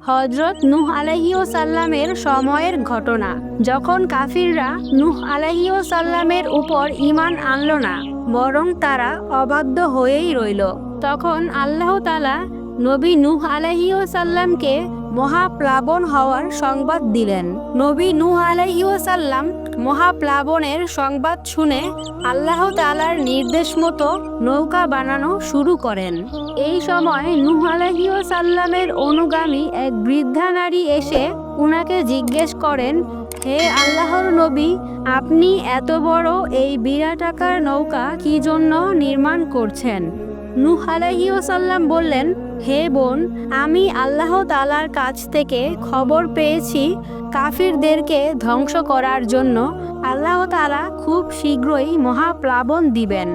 হযরত নূহ আলাইহিসসালামের সময়ের ঘটনা। যখন কাফিররা নূহ আলাইহিসসালামের উপর ঈমান আনল না, বরং তারা অবাধ্য হয়েই রইল, তখন আল্লাহ তাআলা নবী নূহ আলাইহিসসালামকে মহাপ্লাবন হওয়ার সংবাদ দিলেন। নবী নূহ আলাইহিসসালাম মহাপ্লাবনের সংবাদ শুনে আল্লাহ তাআলার নির্দেশ মতো নৌকা বানানো শুরু করেন। এই সময় নূহ আলাইহিসসালামের অনুগামী এক বৃদ্ধা নারী এসে উনাকে জিজ্ঞেস করেন, হে আল্লাহর নবী, আপনি এত বড় এই বিরাটাকার নৌকা কি জন্য নির্মাণ করছেন? নূহ আলাইহিসসালাম বললেন, হে বোন, আমি আল্লাহ তাআলার কাছ থেকে খবর পেয়েছি কাফিরদেরকে ধ্বংস করার জন্য আল্লাহ তাআলা খুব শীঘ্রই মহাপ্লাবন দিবেন।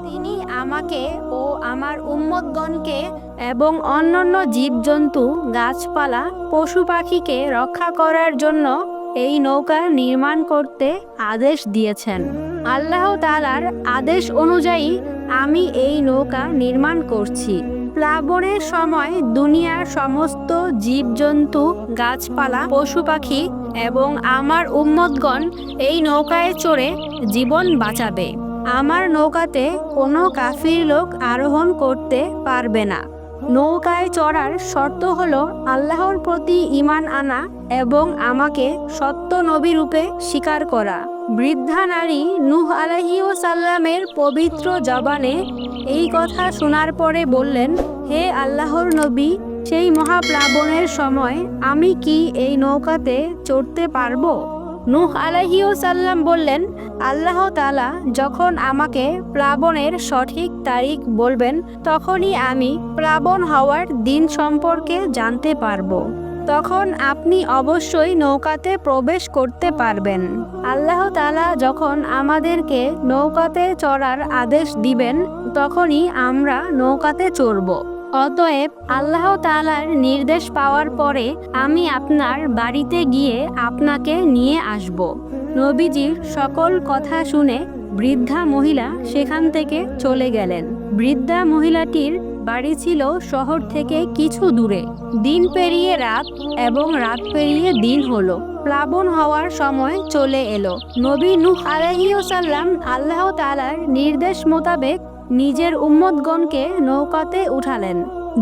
তিনি আমাকে ও আমার উম্মতগণকে এবং অন্যান্য জীবজন্তু, গাছপালা, পশু পাখিকে রক্ষা করার জন্য এই নৌকা নির্মাণ করতে আদেশ দিয়েছেন। আল্লাহ তাআলার আদেশ অনুযায়ী আমি এই নৌকা নির্মাণ করছি। প্লাবনের সময় দুনিয়ার সমস্ত জীবজন্তু, গাছপালা, পশু পাখি এবং আমার উম্মতগণ এই নৌকায় চড়ে জীবন বাঁচাবে। আমার নৌকাতে কোনো কাফির লোক আরোহণ করতে পারবে না। নৌকায় চড়ার শর্ত হলো আল্লাহর প্রতি ঈমান আনা এবং আমাকে সত্য নবী রূপে স্বীকার করা। বৃদ্ধা নারী নূহ আলাইহিসসালামের পবিত্র জবানে এই কথা শোনার পরে বললেন, হে আল্লাহর নবী, সেই মহাপ্লাবনের সময় আমি কি এই নৌকাতে চড়তে পারবো? নূহ আলাইহিসসালাম বললেন, আল্লাহ তাআলা যখন আমাকে প্লাবনের সঠিক তারিখ বলবেন, তখনই আমি প্লাবন হওয়ার দিন সম্পর্কে জানতে পারবো। তখন আপনি অবশ্যই নৌকাতে প্রবেশ করতে পারবেন। আল্লাহ তাআলা যখন আমাদেরকে নৌকাতে চড়ার আদেশ দিবেন, তখনই আমরা নৌকাতে চড়ব। অতএব আল্লাহ তাআলার নির্দেশ পাওয়ার পরে আমি আপনার বাড়িতে গিয়ে আপনাকে নিয়ে আসব। নবীজির সকল কথা শুনে বৃদ্ধা মহিলা সেখান থেকে চলে গেলেন। বৃদ্ধা মহিলাটির বাড়ি ছিল শহর থেকে কিছু দূরে। দিন পেরিয়ে রাত এবং রাত পেরিয়ে দিন হলো। প্লাবন হওয়ার সময় চলে এলো। নবী নূহ আলাইহিসসালাম আল্লাহ তাআলার নির্দেশ মোতাবেক নিজের উম্মতগণকে নৌকাতে উঠালেন।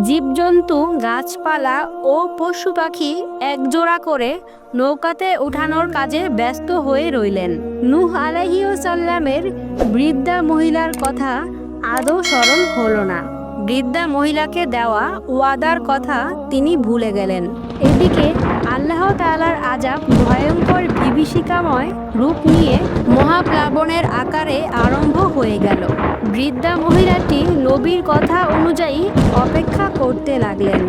জীবজন্তু, গাছপালা ও পশু পাখি একজোড়া করে নৌকাতে উঠানোর কাজে ব্যস্ত হয়ে রইলেন। নূহ আলাইহিসসালামের বৃদ্ধা মহিলার কথা আদৌ স্মরণ হলো না। বৃদ্ধা মহিলাকে দেওয়া ওয়াদার কথা তিনি ভুলে গেলেন। এদিকে আল্লাহ তাআলার আযাব ভয়ঙ্কর বিভীষিকাময় রূপ নিয়ে মহাপ্লাবনের আকারে আরম্ভ হয়ে গেল। বৃদ্ধা মহিলাটি নবীর কথা অনুযায়ী অপেক্ষা করতে লাগলেন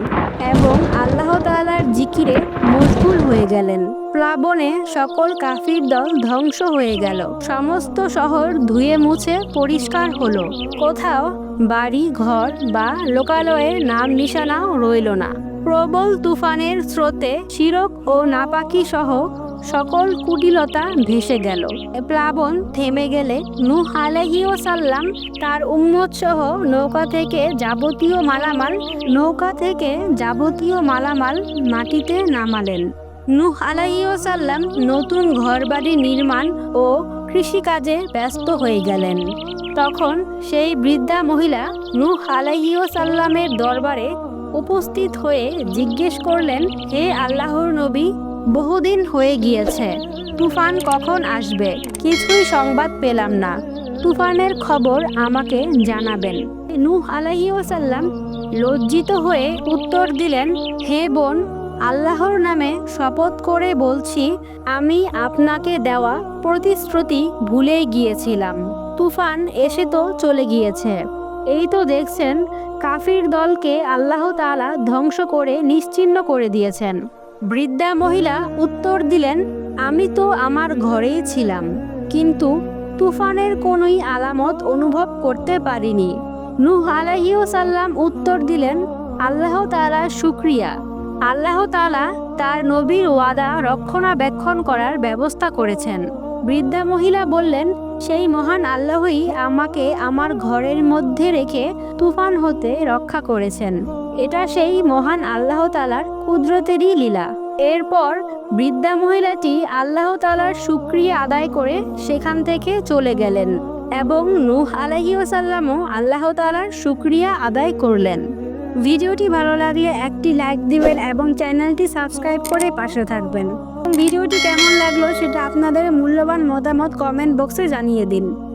এবং আল্লাহ তাআলার জিকিরে মশগুল হয়ে গেলেন। প্লাবনে সকল কাফির দল ধ্বংস হয়ে গেল। সমস্ত শহর ধুয়ে মুছে পরিষ্কার হলো। কোথাও বাড়ি ঘর বা লোকালয়ের নাম নিশানাও রইল না। প্রবল তুফানের স্রোতে শিরক ও নাপাকি সহ সকল কুটিলতা ভেসে গেল। প্লাবন থেমে গেলে নূহ আলাইহিসসালাম তার উম্মত সহ নৌকা থেকে যাবতীয় মালামাল মাটিতে নামালেন। নূহ আলাইহিসসালাম নতুন ঘরবাড়ি নির্মাণ ও কৃষিকাজে ব্যস্ত হয়ে গেলেন। তখন সেই বৃদ্ধা মহিলা নূহ আলাইহিসসালামের দরবারে উপস্থিত হয়ে জিজ্ঞেস করলেন, হে আল্লাহর নবী, বহুদিন হয়ে গিয়েছে, তুফান কখন আসবে? কিছুই সংবাদ পেলাম না। তুফানের খবর আমাকে জানাবেন। নূহ আলাইহিসসালাম লজ্জিত হয়ে উত্তর দিলেন, হে বোন, আল্লাহর নামে শপথ করে বলছি, আমি আপনাকে দেওয়া প্রতিশ্রুতি ভুলেই গিয়েছিলাম। তুফান এসে তো চলে গিয়েছে। এই তো দেখছেন, কাফির দলকে আল্লাহ তাআলা ধ্বংস করে নিশ্চিহ্ন করে দিয়েছেন। বৃদ্ধা মহিলা উত্তর দিলেন, আমি তো আমার ঘরেই ছিলাম, কিন্তু তুফানের কোনোই আলামত অনুভব করতে পারিনি। নূহ আলাইহিসসালাম উত্তর দিলেন, আল্লাহ তাআলার শুকরিয়া। আল্লাহ তাআলা তার নবীর ওয়াদা রক্ষণাবেক্ষণ করার ব্যবস্থা করেছেন। বৃদ্ধা মহিলা বললেন, সেই মহান আল্লাহই আমাকে আমার ঘরের মধ্যে রেখে তুফান হতে রক্ষা করেছেন। এটা সেই মহান আল্লাহ তাআলার কুদরতেরই লীলা। এরপর বৃদ্ধা মহিলাটি আল্লাহ তাআলার শুকরিয়া আদায় করে সেখান থেকে চলে গেলেন এবং নূহ আলাইহিস সালামও আল্লাহ তাআলার শুকরিয়া আদায় করলেন। ভিডিওটি ভালো লাগলে একটি লাইক দিবেন এবং চ্যানেলটি সাবস্ক্রাইব করে পাশে থাকবেন। ভিডিওটি কেমন লাগলো সেটা আপনাদের মূল্যবান মতামত কমেন্ট বক্সে জানিয়ে দিন।